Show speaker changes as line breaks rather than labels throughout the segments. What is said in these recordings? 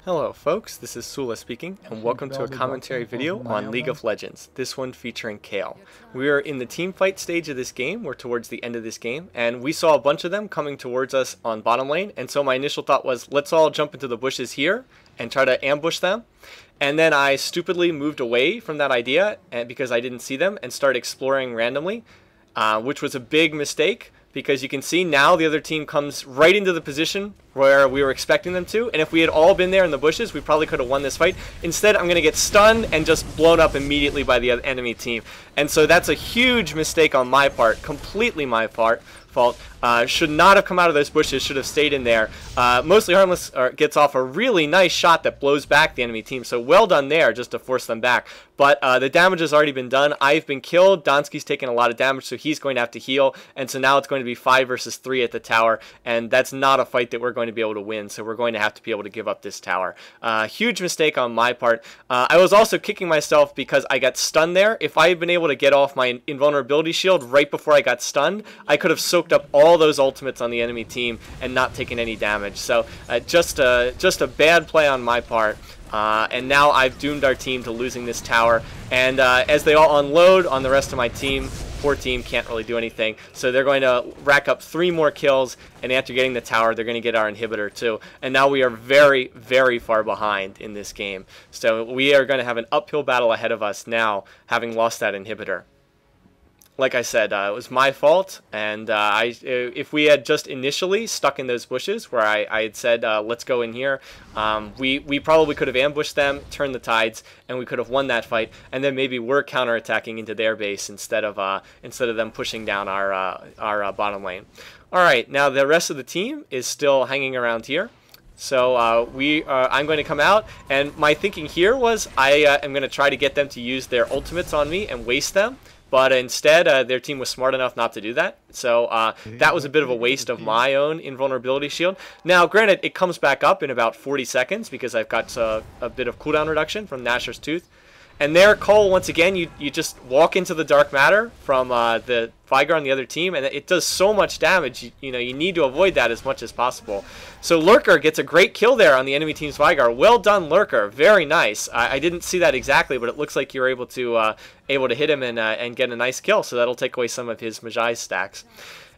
Hello folks, this is Sula speaking, and welcome to a commentary video on League of Legends, this one featuring Kayle. We are in the team fight stage of this game, we're towards the end of this game, and we saw a bunch of them coming towards us on bottom lane, and so my initial thought was, let's all jump into the bushes here and try to ambush them. And then I stupidly moved away from that idea because I didn't see them and started exploring randomly, which was a big mistake. Because you can see now the other team comes right into the position where we were expecting them to. And if we had all been there in the bushes, we probably could have won this fight. Instead, I'm going to get stunned and just blown up immediately by the enemy team. And so that's a huge mistake on my part, completely my fault. Should not have come out of those bushes, should have stayed in there. Mostly Harmless gets off a really nice shot that blows back the enemy team, so well done there just to force them back. But the damage has already been done. I've been killed. Donski's taken a lot of damage, so he's going to have to heal. And so now it's going to be 5 versus 3 at the tower, and that's not a fight that we're going to be able to win, so we're going to have to be able to give up this tower. Huge mistake on my part. I was also kicking myself because I got stunned there. If I had been able to get off my invulnerability shield right before I got stunned, I could have soaked up all those ultimates on the enemy team and not taken any damage. So just a bad play on my part. And now I've doomed our team to losing this tower. And as they all unload on the rest of my team, poor team can't really do anything. So they're going to rack up 3 more kills, and after getting the tower, they're going to get our inhibitor too. And now we are very, very far behind in this game. So we are going to have an uphill battle ahead of us now, having lost that inhibitor. Like I said, it was my fault, and if we had just initially stuck in those bushes where I had said, let's go in here, we probably could have ambushed them, turned the tides, and we could have won that fight, and then maybe we're counterattacking into their base instead of them pushing down our bottom lane. Alright, now the rest of the team is still hanging around here. So I'm going to come out, and my thinking here was I am going to try to get them to use their ultimates on me and waste them. But instead, their team was smart enough not to do that. So that was a bit of a waste of my own invulnerability shield. Now, granted, it comes back up in about 40 seconds because I've got a bit of cooldown reduction from Nashor's Tooth. And there, Kayle, once again, you just walk into the dark matter from the Vigar on the other team, and it does so much damage. You need to avoid that as much as possible. So Lurker gets a great kill there on the enemy team's Vigar. Well done, Lurker. Very nice. I didn't see that exactly, but it looks like you were able to hit him and get a nice kill. So that'll take away some of his Magi stacks.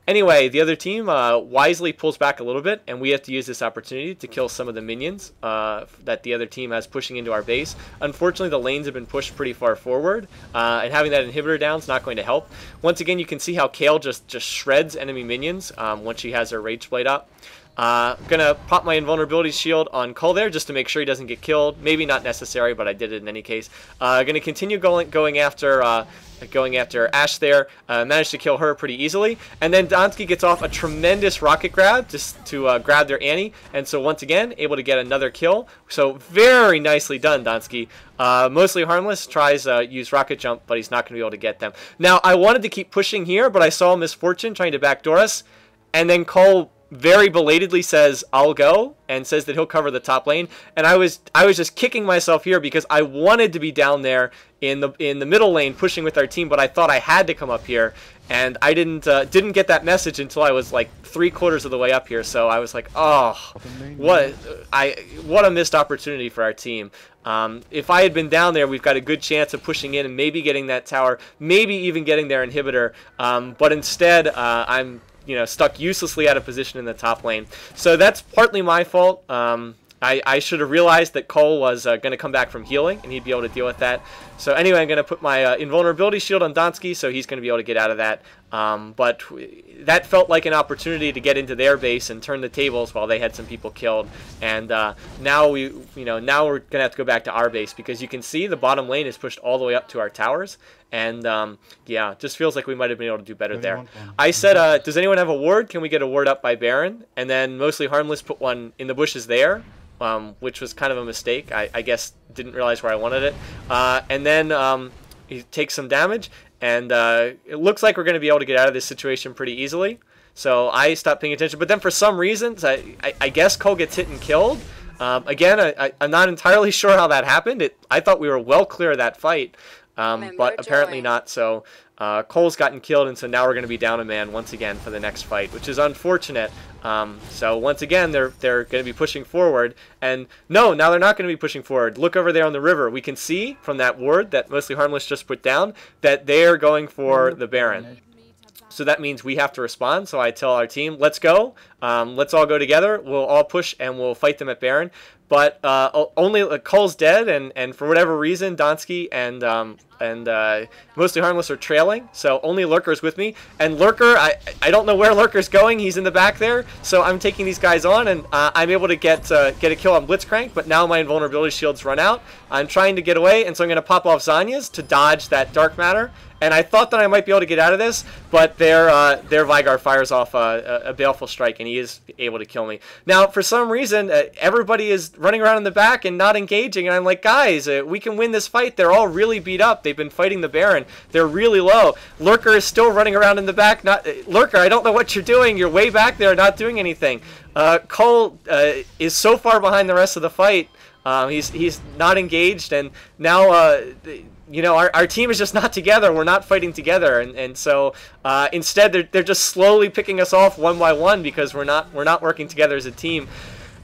Anyway, the other team wisely pulls back a little bit, and we have to use this opportunity to kill some of the minions that the other team has pushing into our base. Unfortunately, the lanes have been pushed pretty far forward, and having that inhibitor down is not going to help. Once again, you can see how Kayle just shreds enemy minions once she has her Rage Blade up. I'm going to pop my invulnerability shield on Kayle there just to make sure he doesn't get killed. Maybe not necessary, but I did it in any case. Going to continue going after Ashe there. Managed to kill her pretty easily. And then Donsky gets off a tremendous rocket grab just to grab their Annie. And so once again, able to get another kill. So very nicely done, Donsky. Mostly Harmless tries use rocket jump, but he's not going to be able to get them. Now, I wanted to keep pushing here, but I saw Misfortune trying to backdoor us. And then Kayle very belatedly says, I'll go, and says that he'll cover the top lane. And I was just kicking myself here because I wanted to be down there in the middle lane pushing with our team, but I thought I had to come up here, and I didn't get that message until I was like 3/4 of the way up here. So I was like, oh, what a missed opportunity for our team. If I had been down there, we've got a good chance of pushing in and maybe getting that tower, maybe even getting their inhibitor. But instead, I'm stuck uselessly out of position in the top lane. So that's partly my fault. I should have realized that Kayle was going to come back from healing, and he'd be able to deal with that. So anyway, I'm going to put my invulnerability shield on Donsky, so he's going to be able to get out of that. But that felt like an opportunity to get into their base and turn the tables while they had some people killed. And now we're going to have to go back to our base because you can see the bottom lane is pushed all the way up to our towers. And yeah, just feels like we might have been able to do better there. I said, does anyone have a ward? Can we get a ward up by Baron? And then Mostly Harmless put one in the bushes there. Which was kind of a mistake. I guess didn't realize where I wanted it. And then he takes some damage, and it looks like we're going to be able to get out of this situation pretty easily. So I stopped paying attention. But then for some reasons, I guess Kayle gets hit and killed. Again, I'm not entirely sure how that happened. I thought we were well clear of that fight. but apparently not. So Cole's gotten killed, and so now we're going to be down a man once again for the next fight, which is unfortunate. So once again, they're going to be pushing forward, and no, now they're not going to be pushing forward. Look over there on the river. We can see from that ward that Mostly Harmless just put down that they're going for the Baron. So that means we have to respond. So I tell our team, let's go. Let's all go together. We'll all push and we'll fight them at Baron. But only Cole's dead, and for whatever reason, Donsky and Mostly Harmless are trailing. So only Lurker's with me. And Lurker, I don't know where Lurker's going. He's in the back there. So I'm taking these guys on, and I'm able to get a kill on Blitzcrank. But now my invulnerability shields run out. I'm trying to get away, and so I'm going to pop off Zanya's to dodge that Dark Matter. And I thought that I might be able to get out of this, but their Vygar fires off a Baleful Strike, and he is able to kill me. Now, for some reason, everybody is running around in the back and not engaging, and I'm like, guys, we can win this fight. They're all really beat up. They've been fighting the Baron. They're really low. Lurker is still running around in the back. Lurker, I don't know what you're doing. You're way back there not doing anything. Cole is so far behind the rest of the fight. He's not engaged, and now... you know, our team is just not together. We're not fighting together, and so instead they're just slowly picking us off one by one because we're not working together as a team.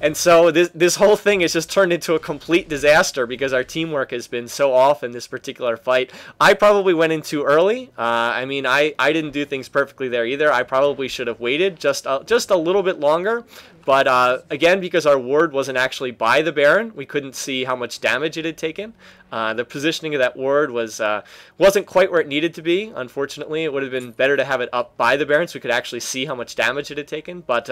And so this whole thing has just turned into a complete disaster because our teamwork has been so off in this particular fight. I probably went in too early. I mean, I didn't do things perfectly there either. I probably should have waited just a little bit longer. But again, because our ward wasn't actually by the Baron, we couldn't see how much damage it had taken. The positioning of that ward wasn't quite where it needed to be. Unfortunately, it would have been better to have it up by the Baron so we could actually see how much damage it had taken. But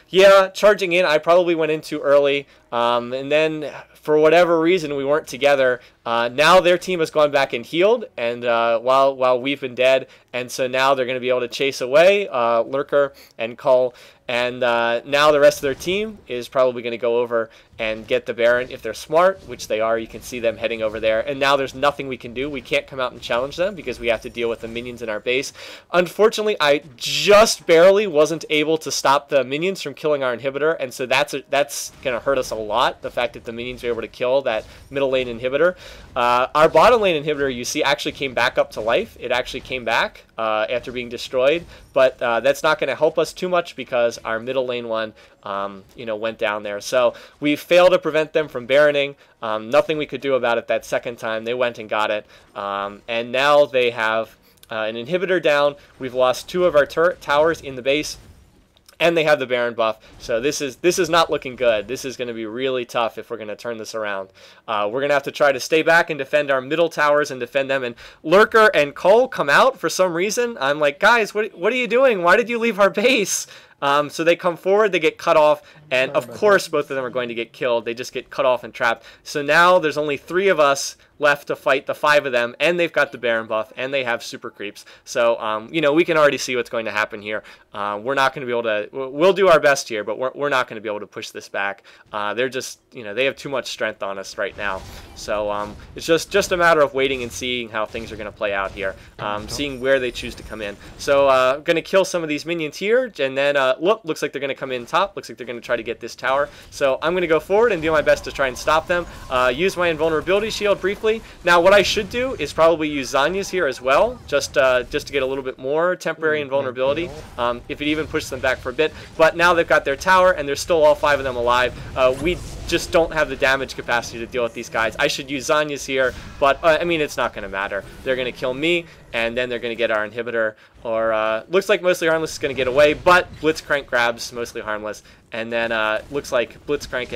yeah, charging in, I probably went in too early. And then, for whatever reason, we weren't together. Now their team has gone back and healed, and while we've been dead, and so now they're going to be able to chase away Lurker and Cole. And now the rest of their team is probably going to go over and get the Baron if they're smart, which they are. You can see them heading over there. And now there's nothing we can do. We can't come out and challenge them because we have to deal with the minions in our base. Unfortunately, I just barely wasn't able to stop the minions from killing our inhibitor, and so that's going to hurt us a lot, the fact that the minions were able to kill that middle lane inhibitor. Our bottom lane inhibitor, you see, actually came back up to life. It actually came back after being destroyed, but that's not going to help us too much because our middle lane one went down there. So we failed to prevent them from Baroning. Nothing we could do about it that second time. They went and got it. And now they have an inhibitor down. We've lost 2 of our turret towers in the base. And they have the Baron buff, so this is not looking good. This is going to be really tough if we're going to turn this around. We're going to have to try to stay back and defend our middle towers and defend them. And Lurker and Cole come out for some reason. I'm like, guys, what are you doing? Why did you leave our base? So they come forward, they get cut off, and of course both of them are going to get killed. They just get cut off and trapped. So now there's only 3 of us left to fight the 5 of them, and they've got the Baron buff, and they have super creeps. So, we can already see what's going to happen here. We're not going to be able to, we'll do our best here, but we're not going to be able to push this back. They're just, they have too much strength on us right now. So it's just a matter of waiting and seeing how things are going to play out here, seeing where they choose to come in. So I'm going to kill some of these minions here, and then, looks like they're going to come in top. Looks like they're going to try to get this tower. So I'm going to go forward and do my best to try and stop them. Use my invulnerability shield briefly. Now, what I should do is probably use Zanya's here as well, just to get a little bit more temporary invulnerability, if it even pushes them back for a bit. But now they've got their tower, and there's still all 5 of them alive. We just don't have the damage capacity to deal with these guys. I should use Zanya's here, but I mean, it's not going to matter. They're going to kill me, and then they're going to get our inhibitor, or looks like Mostly Harmless is going to get away, but Blitzcrank grabs Mostly Harmless, and then looks like Blitzcrank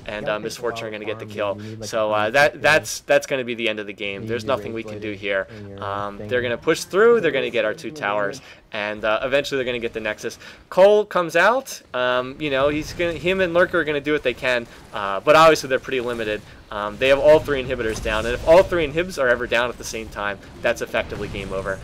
and Misfortune are going to get the kill. So that's going to be the end of the game. There's nothing we can do here. They're going to push through. They're going to get our 2 towers, and eventually they're going to get the Nexus. Cole comes out. Him and Lurker are going to do what they can, but obviously they're pretty limited. They have all 3 inhibitors down, and if all 3 inhibs are ever down at the same time, that's effectively game over.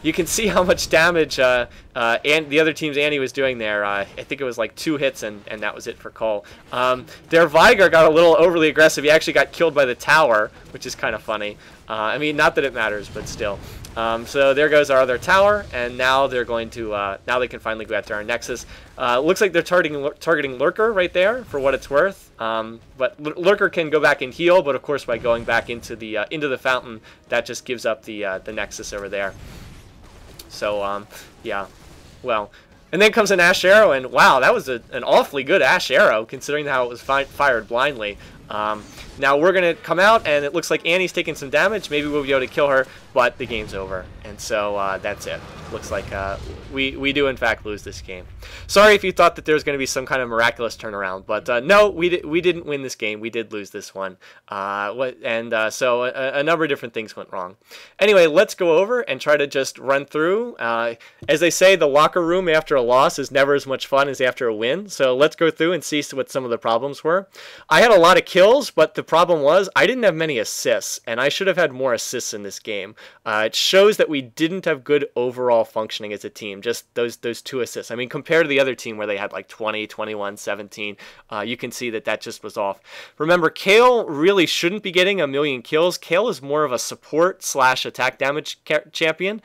You can see how much damage and the other team's Annie was doing there. I think it was like 2 hits, and that was it for Cole. Their Vygar got a little overly aggressive. He actually got killed by the tower, which is kind of funny. I mean, not that it matters, but still. So there goes our other tower, and now they're going to now they can finally go after our Nexus. Looks like they're targeting Lurker right there for what it's worth. But Lurker can go back and heal, but of course by going back into the fountain, that just gives up the Nexus over there. So yeah, well. And then comes an Ash Arrow, and wow, that was an awfully good Ash Arrow, considering how it was fired blindly. Now we're going to come out, and it looks like Annie's taking some damage. Maybe we'll be able to kill her, but the game's over. And so that's it. Looks like we do, in fact, lose this game. Sorry if you thought that there was going to be some kind of miraculous turnaround, but no, we didn't win this game. We did lose this one. So a number of different things went wrong. Anyway, let's go over and try to just run through. As they say, the locker room after a loss is never as much fun as after a win. So let's go through and see what some of the problems were. I had a lot of kills, but the problem was I didn't have many assists, and I should have had more assists in this game. It shows that we didn't have good overall functioning as a team, just those 2 assists. I mean, compared to the other team where they had like 20, 21, 17, you can see that just was off. Remember, Kayle really shouldn't be getting a million kills. Kayle is more of a support / attack damage champion.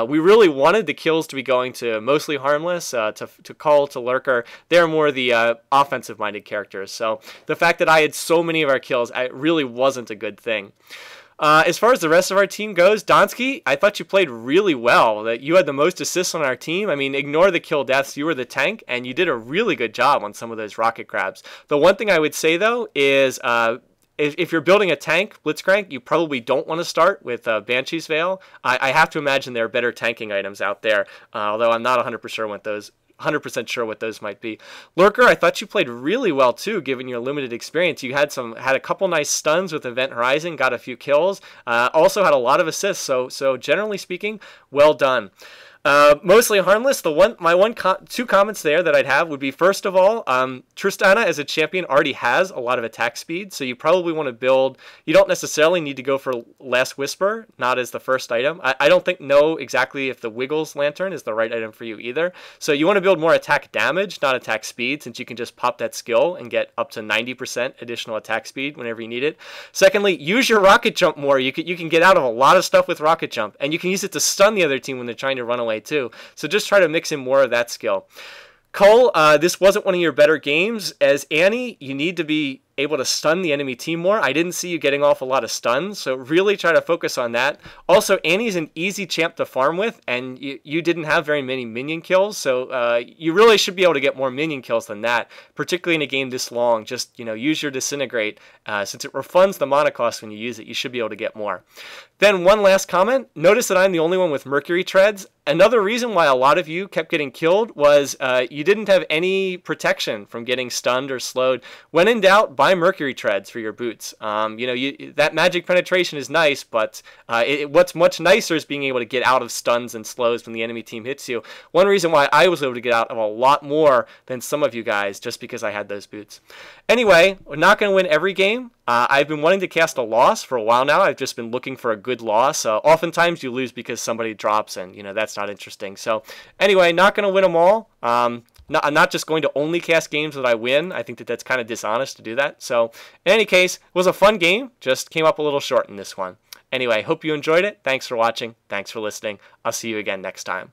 We really wanted the kills to be going to mostly Harmless, to Call, to Lurker. They're more the offensive-minded characters. So the fact that I had so many of our kills, it really wasn't a good thing. As far as the rest of our team goes, Donsky, I thought you played really well. That you had the most assists on our team. I mean, ignore the kill deaths. You were the tank, and you did a really good job on some of those rocket grabs. The one thing I would say, though, is if you're building a tank, Blitzcrank, you probably don't want to start with Banshee's Veil. I have to imagine there are better tanking items out there, although I'm not 100% sure what those might be. Lurker, I thought you played really well too, given your limited experience. You had a couple nice stuns with Event Horizon, got a few kills, also had a lot of assists. So generally speaking, well done. Mostly Harmless. My two comments there that I'd have would be, first of all, Tristana as a champion already has a lot of attack speed, so you probably want to build. You don't necessarily need to go for Last Whisper, not as the first item. I don't know exactly if the Wiggles Lantern is the right item for you either. So you want to build more attack damage, not attack speed, since you can just pop that skill and get up to 90% additional attack speed whenever you need it. Secondly, use your Rocket Jump more. You can get out of a lot of stuff with Rocket Jump, and you can use it to stun the other team when they're trying to run away too. So just try to mix in more of that skill. Cole, this wasn't one of your better games. As Annie, you need to be able to stun the enemy team more. I didn't see you getting off a lot of stuns, so really try to focus on that. Also, Annie's an easy champ to farm with, and you didn't have very many minion kills, so you really should be able to get more minion kills than that, particularly in a game this long. Just, use your Disintegrate. Since it refunds the mana cost when you use it, you should be able to get more. Then one last comment. Notice that I'm the only one with Mercury Treads. Another reason why a lot of you kept getting killed was you didn't have any protection from getting stunned or slowed. When in doubt, buy Mercury Treads for your boots. That magic penetration is nice, but what's much nicer is being able to get out of stuns and slows when the enemy team hits you. One reason why I was able to get out of a lot more than some of you guys, just because I had those boots. Anyway, we're not going to win every game. I've been wanting to cast a loss for a while now. I've just been looking for a good loss. Oftentimes you lose because somebody drops, and that's not interesting. So anyway, not going to win them all. I'm not just going to only cast games that I win. I think that's kind of dishonest to do that. So in any case, it was a fun game. Just came up a little short in this one. Anyway, hope you enjoyed it. Thanks for watching. Thanks for listening. I'll see you again next time.